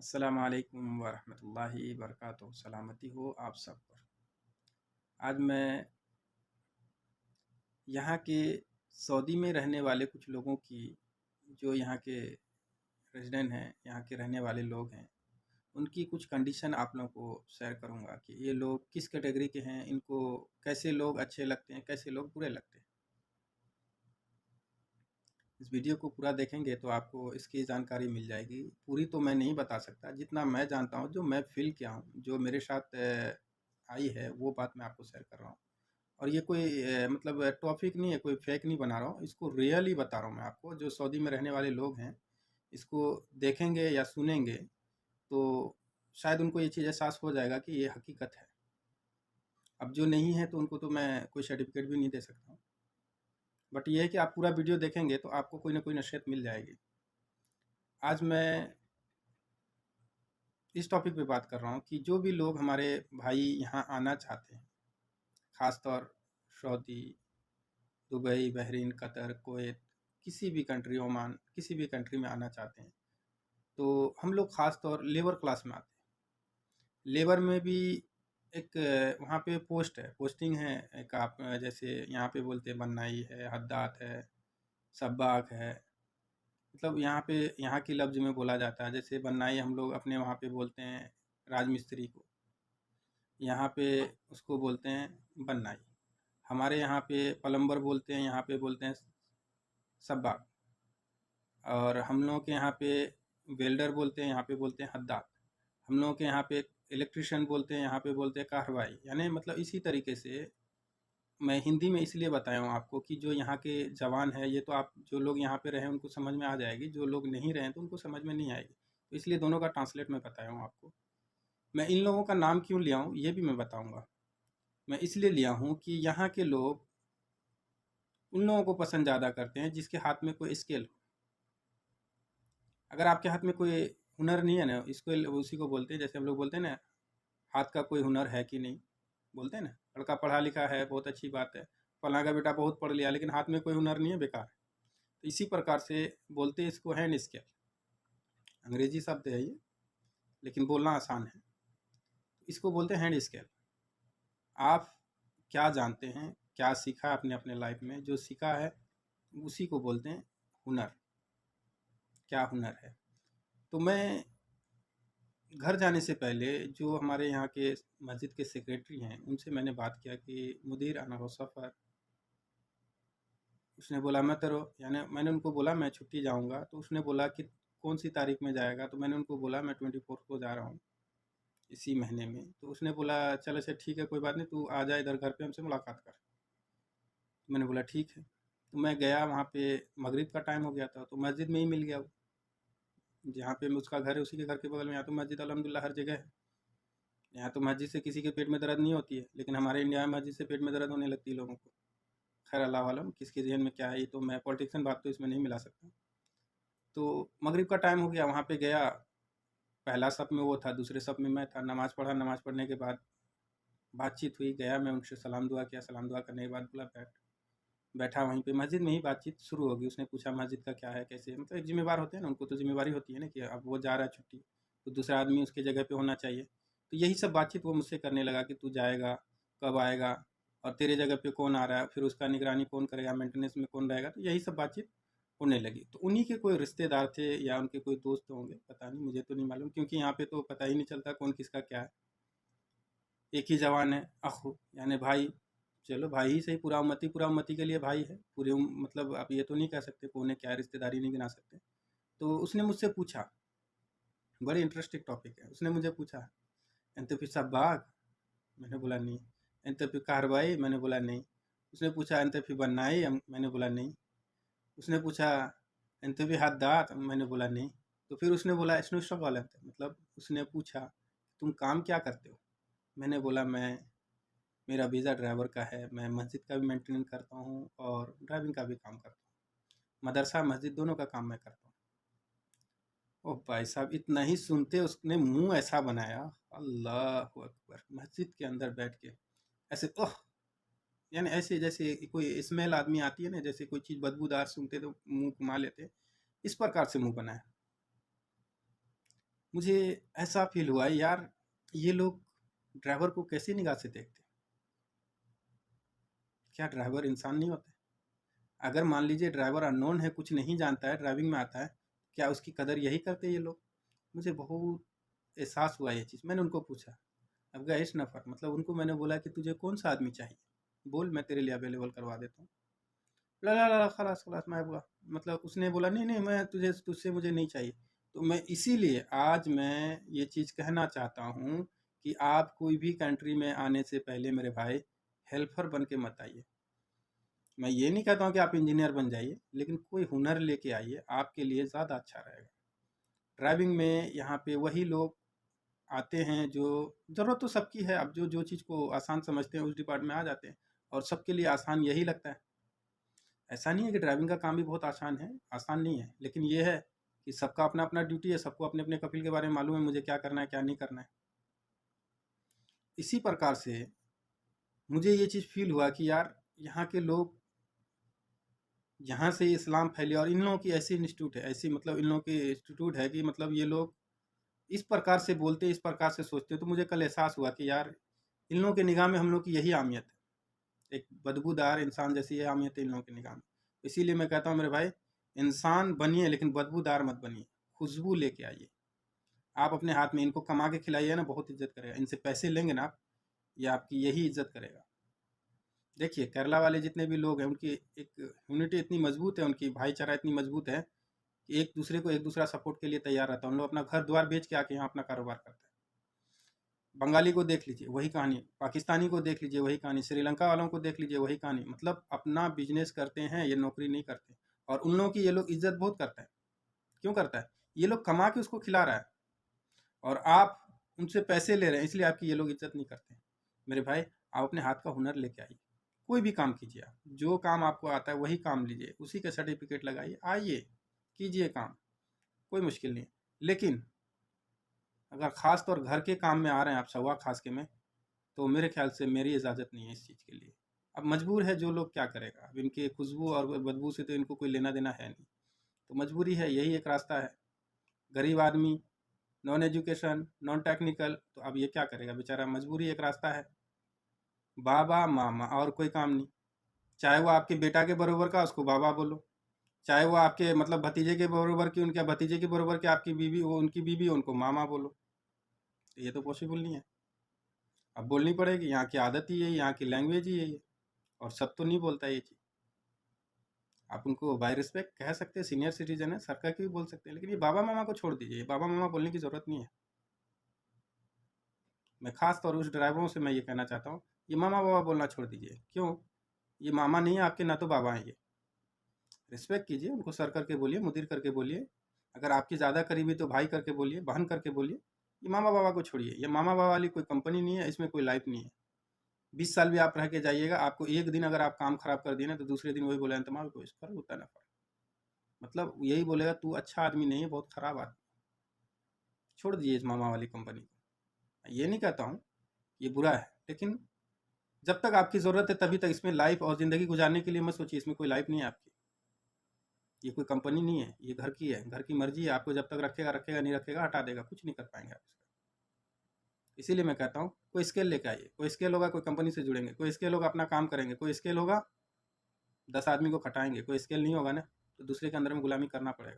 अस्सलाम वालेकुम वरहमतुल्लाहि वबरकातुहू। सलामती हो आप सब पर। आज मैं यहाँ के सऊदी में रहने वाले कुछ लोगों की, जो यहाँ के रेज़िडेंट हैं, यहाँ के रहने वाले लोग हैं, उनकी कुछ कंडीशन आप लोगों को शेयर करूँगा कि ये लोग किस कैटेगरी के हैं, इनको कैसे लोग अच्छे लगते हैं, कैसे लोग बुरे लगते हैं। इस वीडियो को पूरा देखेंगे तो आपको इसकी जानकारी मिल जाएगी। पूरी तो मैं नहीं बता सकता, जितना मैं जानता हूँ, जो मैं फ़ील किया हूँ, जो मेरे साथ आई है, वो बात मैं आपको शेयर कर रहा हूँ। और ये कोई मतलब टॉपिक नहीं है, कोई फेक नहीं बना रहा हूँ, इसको रियल ही बता रहा हूँ मैं आपको। जो सऊदी में रहने वाले लोग हैं, इसको देखेंगे या सुनेंगे तो शायद उनको ये चीज़ एहसास हो जाएगा कि ये हकीकत है। अब जो नहीं है तो उनको तो मैं कोई सर्टिफ़िकेट भी नहीं दे सकता हूँ। बट ये है कि आप पूरा वीडियो देखेंगे तो आपको कोई ना कोई नसीहत मिल जाएगी। आज मैं इस टॉपिक पे बात कर रहा हूँ कि जो भी लोग हमारे भाई यहाँ आना चाहते हैं, ख़ासतौर Saudi, Dubai, Bahrain, Qatar, Kuwait, किसी भी कंट्री, ओमान, किसी भी कंट्री में आना चाहते हैं, तो हम लोग ख़ास तौर लेबर क्लास में आते हैं। लेबर में भी एक वहाँ पे पोस्टिंग है। एक आप जैसे यहाँ पे बोलते हैं बन्नाई है, हद्दाद है, सब्बाक है। मतलब यहाँ पे यहाँ की लफ्ज़ में बोला जाता है। जैसे बन्नाई हम लोग अपने वहाँ पे बोलते हैं राजमिस्त्री को, यहाँ पे उसको बोलते हैं बन्नाई। हमारे यहाँ पे प्लम्बर बोलते हैं, यहाँ पे बोलते हैं सब्बाक। और हम लोगों के यहाँ पे वेल्डर बोलते हैं, यहाँ पे बोलते हैं हद्दाद। हम लोगों के यहाँ पे इलेक्ट्रिशियन बोलते हैं, यहाँ पे बोलते हैं कहरवाई। यानी मतलब इसी तरीके से मैं हिंदी में इसलिए बताया हूँ आपको कि जो यहाँ के जवान है, ये तो आप जो लोग यहाँ पे रहे उनको समझ में आ जाएगी, जो लोग नहीं रहे तो उनको समझ में नहीं आएगी। तो इसलिए दोनों का ट्रांसलेट मैं बताया हूँ आपको। मैं इन लोगों का नाम क्यों लिया हूँ ये भी मैं बताऊँगा। मैं इसलिए लिया हूँ कि यहाँ के लोग उन लोगों को पसंद ज़्यादा करते हैं जिसके हाथ में कोई स्किल हो। अगर आपके हाथ में कोई हुनर नहीं है ना, इसको उसी को बोलते हैं, जैसे हम लोग बोलते हैं ना, हाथ का कोई हुनर है कि नहीं, बोलते हैं ना। लड़का पढ़ा लिखा है, बहुत अच्छी बात है, फलां का बेटा बहुत पढ़ लिया, लेकिन हाथ में कोई हुनर नहीं है, बेकार है। तो इसी प्रकार से बोलते हैं इसको हैंड स्किल। अंग्रेजी शब्द है ये, लेकिन बोलना आसान है। इसको बोलते हैं हैंड स्किल। आप क्या जानते हैं, क्या सीखा आपने अपने लाइफ में, जो सीखा है उसी को बोलते हैं हुनर। क्या हुनर है। तो मैं घर जाने से पहले जो हमारे यहाँ के मस्जिद के सेक्रेटरी हैं, उनसे मैंने बात किया कि मुदीर अना हो सफ़र। उसने बोला मैं तेरो, यानी मैंने उनको बोला मैं छुट्टी जाऊँगा, तो उसने बोला कि कौन सी तारीख में जाएगा, तो मैंने उनको बोला मैं 24 को जा रहा हूँ इसी महीने में। तो उसने बोला चल अच्छा ठीक है, कोई बात नहीं, तू आ जा इधर घर पे हमसे मुलाकात कर। तो मैंने बोला ठीक है। तो मैं गया वहाँ पे, मगरिब का टाइम हो गया था, तो मस्जिद में ही मिल गया वो, जहाँ पे उसका घर है उसी के घर के बगल में। यहाँ तो मस्जिद अल्हम्दुलिल्लाह हर जगह है। यहाँ तो मस्जिद से किसी के पेट में दर्द नहीं होती है, लेकिन हमारे इंडिया में मस्जिद से पेट में दर्द होने लगती है लोगों को। खैर अल्लाह आलम किसके ज़हन में क्या है, ये तो मैं पॉलिटिशियन बात तो इसमें नहीं मिला सकता। तो मगरिब का टाइम हो गया, वहाँ पे गया, पहला सफ में वो था, दूसरे सफ में मैं था। नमाज़ पढ़ा, नमाज़ पढ़ने के बाद बातचीत हुई, गया मैं उनसे सलाम दुआ किया। सलाम दुआ करने के बाद बोला बैठा वहीं पे, मस्जिद में ही बातचीत शुरू हो गई। उसने पूछा मस्जिद का क्या है, कैसे है, मतलब एक ज़िम्मेवार होते हैं ना, उनको तो ज़िम्मेवारी होती है ना कि अब वो जा रहा है छुट्टी, तो दूसरा आदमी उसकी जगह पे होना चाहिए। तो यही सब बातचीत वो मुझसे करने लगा कि तू जाएगा, कब आएगा, और तेरे जगह पे कौन आ रहा है, फिर उसका निगरानी कौन करेगा, मेंटेनेंस में कौन रहेगा। तो यही सब बातचीत होने लगी। तो उन्हीं के कोई रिश्तेदार थे या उनके कोई दोस्त होंगे, पता नहीं, मुझे तो नहीं मालूम, क्योंकि यहाँ पे तो पता ही नहीं चलता कौन किसका क्या है। एक ही जवान है, अखु यानी भाई। चलो भाई ही सही, पूरा उम्मती के लिए भाई है। पूरे मतलब आप ये तो नहीं कह सकते कौन है क्या है, रिश्तेदारी नहीं गिना सकते। तो उसने मुझसे पूछा, बड़े इंटरेस्टिंग टॉपिक है। उसने मुझे पूछा एंत फिर सब्बाग, मैंने बोला नहीं। एंत फिर कार्रवाई, मैंने बोला नहीं। उसने पूछा एंत फिर बनाई, मैंने बोला नहीं। उसने पूछा एंत फिर हद्दात, मैंने बोला नहीं। तो फिर उसने बोला स्नो, मतलब उसने पूछा तुम काम क्या करते हो। मैंने बोला मेरा वीज़ा ड्राइवर का है, मैं मस्जिद का भी मेंटेन करता हूँ और ड्राइविंग का भी काम करता हूँ। मदरसा मस्जिद दोनों का काम मैं करता हूँ। ओह भाई साहब, इतना ही सुनते उसने मुंह ऐसा बनाया, अल्लाह अकबर, मस्जिद के अंदर बैठ के ऐसे ओह, यानी ऐसे जैसे कोई स्मेल आदमी आती है ना, जैसे कोई चीज़ बदबूदार सुनते तो मुंह घुमा लेते, इस प्रकार से मुंह बनाया। मुझे ऐसा फ़ील हुआ यार, ये लोग ड्राइवर को कैसी निगाह से देखते? क्या ड्राइवर इंसान नहीं होते? अगर मान लीजिए ड्राइवर अननोन है, कुछ नहीं जानता है, ड्राइविंग में आता है, क्या उसकी कदर यही करते ये लोग? मुझे बहुत एहसास हुआ ये चीज़। मैंने उनको पूछा, अब गए इस नफ़र मतलब उनको मैंने बोला कि तुझे कौन-सा आदमी चाहिए? बोल, मैं तेरे लिए अवेलेबल करवा देता हूँ। ला, ला, ला, ला, खलास, खलास मैं बोला, मतलब उसने बोला नहीं, नहीं मैं तुझसे मुझे नहीं चाहिए। तो मैं इसीलिए आज मैं ये चीज़ कहना चाहता हूँ कि आप कोई भी कंट्री में आने से पहले मेरे भाई हेल्पर बन के मत आइए। मैं ये नहीं कहता हूँ कि आप इंजीनियर बन जाइए, लेकिन कोई हुनर लेके आइए, आपके लिए ज़्यादा अच्छा रहेगा। ड्राइविंग में यहाँ पे वही लोग आते हैं जो ज़रूरत तो सबकी है, अब जो जो चीज़ को आसान समझते हैं उस डिपार्टमेंट में आ जाते हैं और सबके लिए आसान यही लगता है। ऐसा नहीं है कि ड्राइविंग का काम भी बहुत आसान है, आसान नहीं है, लेकिन ये है कि सबका अपना-अपना ड्यूटी है, सबको अपने-अपने कफ़ील के बारे में मालूम है मुझे क्या करना है, क्या नहीं करना है। इसी प्रकार से मुझे ये चीज़ फ़ील हुआ कि यार यहाँ के लोग, यहाँ से इस्लाम फैले और इन लोगों की ऐसी इंस्टीट्यूट है, ऐसी मतलब इन लोगों की इंस्टीट्यूट है कि मतलब ये लोग इस प्रकार से बोलते, इस प्रकार से सोचते, तो मुझे कल एहसास हुआ कि यार इन लोगों की निगाह में हम लोग की यही अहमियत है। एक बदबूदार इंसान जैसी ये अहमियत है इन लोगों की निगाह में। इसीलिए मैं कहता हूँ मेरे भाई, इंसान बनिए लेकिन बदबूदार मत बनिए, खुशबू लेके आइए। आप अपने हाथ में इनको कमा के खिलाइए ना, बहुत इज़्ज़त करेगा। इनसे पैसे लेंगे ना आप, ये आपकी यही इज़्ज़त करेगा। देखिए केरला वाले जितने भी लोग हैं उनकी एक यूनिटी इतनी मज़बूत है, उनकी भाईचारा इतनी मज़बूत है कि एक दूसरे को एक दूसरा सपोर्ट के लिए तैयार रहता है। उन लोग अपना घर-द्वार बेच के आके यहाँ अपना कारोबार करते हैं। बंगाली को देख लीजिए, वही कहानी, पाकिस्तानी को देख लीजिए, वही कहानी, श्रीलंका वालों को देख लीजिए, वही कहानी। मतलब अपना बिज़नेस करते हैं, ये नौकरी नहीं करते और उन लोगों की ये लोग इज़्ज़त बहुत करते हैं। क्यों करता है? ये लोग कमा के उसको खिला रहा है और आप उनसे पैसे ले रहे हैं, इसलिए आपकी ये लोग इज़्ज़त नहीं करते हैं। मेरे भाई, आप अपने हाथ का हुनर लेके आइए। कोई भी काम कीजिए आप, जो काम आपको आता है वही काम लीजिए, उसी का सर्टिफ़िकेट लगाइए, आइए, कीजिए काम, कोई मुश्किल नहीं है। लेकिन अगर ख़ास तौर घर के काम में आ रहे हैं आप सवा ख़ास के में, तो मेरे ख़्याल से मेरी इजाज़त नहीं है इस चीज़ के लिए। अब मजबूर है जो लोग, क्या करेगा? अब इनकी खुशबू और बदबू से तो इनको कोई लेना-देना है नहीं। तो मजबूरी है, यही एक रास्ता है। गरीब आदमी, नॉन एजुकेशन, नॉन टेक्निकल, तो अब ये क्या करेगा बेचारा? मजबूरी एक रास्ता है। बाबा, मामा और कोई काम नहीं। चाहे वो आपके बेटा के बराबर का, उसको बाबा बोलो। चाहे वो आपके मतलब भतीजे के बराबर की, उनके भतीजे के बराबर की आपकी बीवी, वो उनकी बीवी, उनको मामा बोलो। तो ये तो पॉसिबल नहीं है। अब बोलनी पड़ेगी, यहाँ की आदत ही है, यहाँ की लैंग्वेज ही है ये, और सब तो नहीं बोलता ये चीज़। आप उनको बाय रिस्पेक्ट कह सकते हैं, सीनियर सिटीजन है, सर कह के भी बोल सकते हैं, लेकिन ये बाबा मामा को छोड़ दीजिए, बाबा मामा बोलने की ज़रूरत नहीं है। मैं खास तौर उस ड्राइवरों से मैं ये कहना चाहता हूँ, ये मामा बाबा बोलना छोड़ दीजिए। क्यों? ये मामा नहीं है आपके, ना तो बाबा हैं ये। रिस्पेक्ट कीजिए, उनको सर करके बोलिए, मुदिर करके बोलिए। अगर आपकी ज़्यादा करीबी तो भाई करके बोलिए, बहन करके बोलिए। ये मामा बाबा को छोड़िए, ये मामा बाबा वाली कोई कंपनी नहीं है, इसमें कोई लाइफ नहीं है। 20 साल भी आप रह के जाइएगा, आपको एक दिन अगर आप काम खराब कर दिए ना, तो दूसरे दिन वही बोलेगा तुम्हारा कोई कर होता है ना। मतलब यही बोलेगा तू अच्छा आदमी नहीं है, बहुत खराब आदमी। छोड़ दीजिए इस मामा वाली कंपनी को। ये नहीं कहता हूँ ये बुरा है, लेकिन जब तक आपकी ज़रूरत है तभी तक इसमें लाइफ और ज़िंदगी गुजारने के लिए मत सोचिए, इसमें कोई लाइफ नहीं है आपकी। ये कोई कंपनी नहीं है, ये घर की है, घर की मर्जी है, आपको जब तक रखेगा रखेगा, नहीं रखेगा हटा देगा, कुछ नहीं कर पाएंगे आप इसका। इसीलिए मैं कहता हूँ कोई स्केल लेके आइए, कोई स्केल होगा, कोई कंपनी से जुड़ेंगे, कोई स्केल होगा अपना काम करेंगे, कोई स्केल होगा 10 आदमी को खटाएंगे, कोई स्केल नहीं होगा ना, तो दूसरे के अंदर में गुलामी करना पड़ेगा।